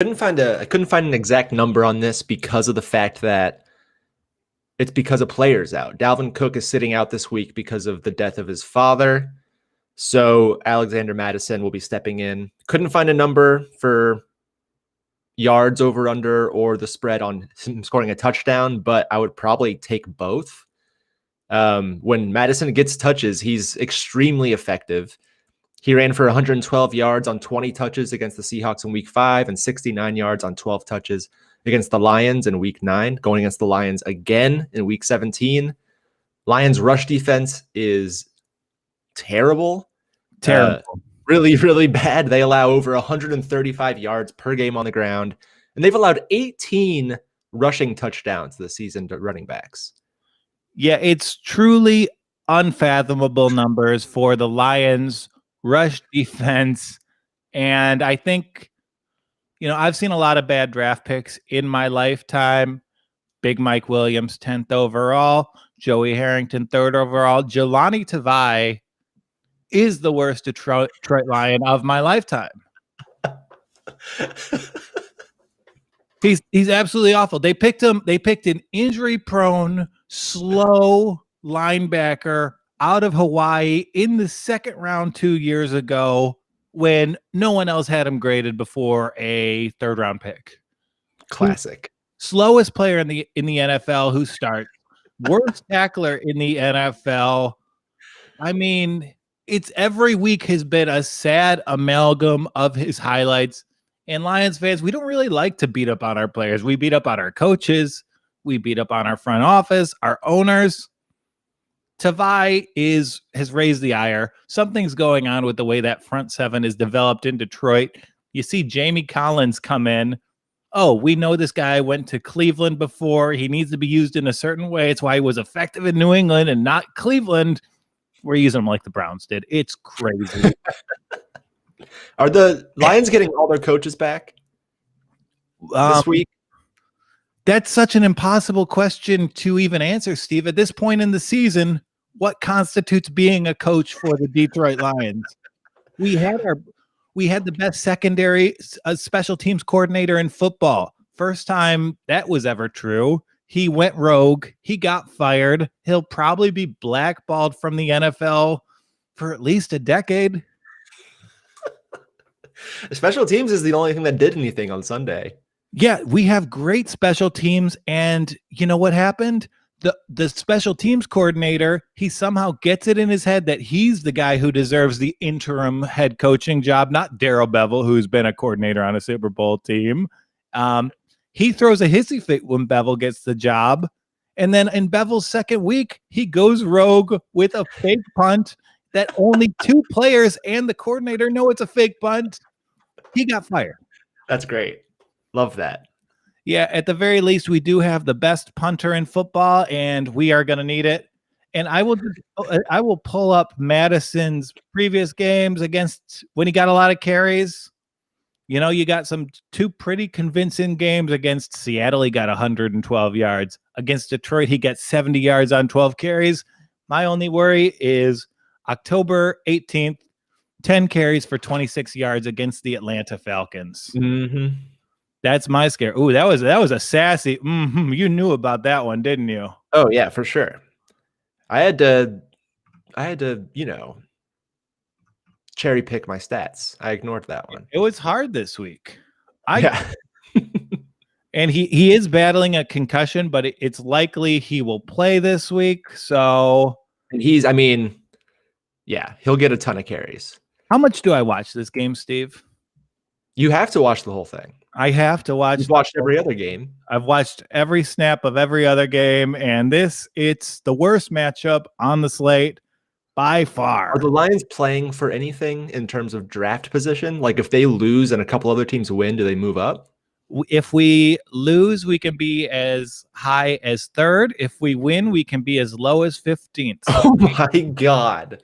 I couldn't find an exact number on this because of the fact that it's because of players out. Dalvin Cook is sitting out this week because of the death of his father. So Alexander Mattison will be stepping in. Couldn't find a number for yards over under or the spread on him scoring a touchdown, but I would probably take both. When Mattison gets touches, he's extremely effective. He ran for 112 yards on 20 touches against the Seahawks in week 5 and 69 yards on 12 touches against the Lions in week 9, going against the Lions again in week 17. Lions rush defense is terrible. Really, really bad. They allow over 135 yards per game on the ground, and they've allowed 18 rushing touchdowns this season to running backs. Yeah, it's truly unfathomable numbers for the Lions rush defense. And I think, I've seen a lot of bad draft picks in my lifetime. Big Mike Williams, 10th overall. Joey Harrington, 3rd overall. Jelani Tavai is the worst Detroit Lion of my lifetime. He's absolutely awful. They picked him. They picked an injury-prone, slow linebacker out of Hawaii in the 2nd round 2 years ago when no one else had him graded before a 3rd round pick. Classic. Slowest player in the NFL who starts. Worst tackler in the NFL. I mean, it's every week has been a sad amalgam of his highlights. And Lions fans, we don't really like to beat up on our players. We beat up on our coaches. We beat up on our front office, our owners. Tavai has raised the ire. Something's going on with the way that front 7 is developed in Detroit. You see Jamie Collins come in. Oh, we know this guy went to Cleveland before. He needs to be used in a certain way. It's why he was effective in New England and not Cleveland. We're using him like the Browns did. It's crazy. Are the Lions getting all their coaches back this week? That's such an impossible question to even answer, Steve. At this point in the season, what constitutes being a coach for the Detroit Lions? We had the best secondary special teams coordinator in football. First time that was ever true. He went rogue. He got fired. He'll probably be blackballed from the NFL for at least a decade. Special teams is the only thing that did anything on Sunday. Yeah, we have great special teams, and you know what happened? The special teams coordinator, he somehow gets it in his head that he's the guy who deserves the interim head coaching job, not Darrell Bevell, who's been a coordinator on a Super Bowl team. He throws a hissy fit when Bevell gets the job, and then in Bevell's 2nd week, he goes rogue with a fake punt that only 2 players and the coordinator know it's a fake punt. He got fired. That's great. Love that. Yeah, at the very least, we do have the best punter in football, and we are going to need it. And I will pull up Mattison's previous games against when he got a lot of carries. You got 2 pretty convincing games against Seattle. He got 112 yards. Against Detroit, he got 70 yards on 12 carries. My only worry is October 18th, 10 carries for 26 yards against the Atlanta Falcons. Mm-hmm. That's my scare. Ooh, that was a sassy. You knew about that one, didn't you? Oh yeah, for sure. I had to, cherry pick my stats. I ignored that one. It was hard this week. And he is battling a concussion, but it's likely he will play this week. So and he'll get a ton of carries. How much do I watch this game, Steve? You have to watch the whole thing. I have to watch. You've watched every other game. I've watched every snap of every other game, and it's the worst matchup on the slate by far. Are the Lions playing for anything in terms of draft position? Like if they lose and a couple other teams win, do they move up? If we lose, we can be as high as 3rd. If we win, we can be as low as 15th. Oh my God.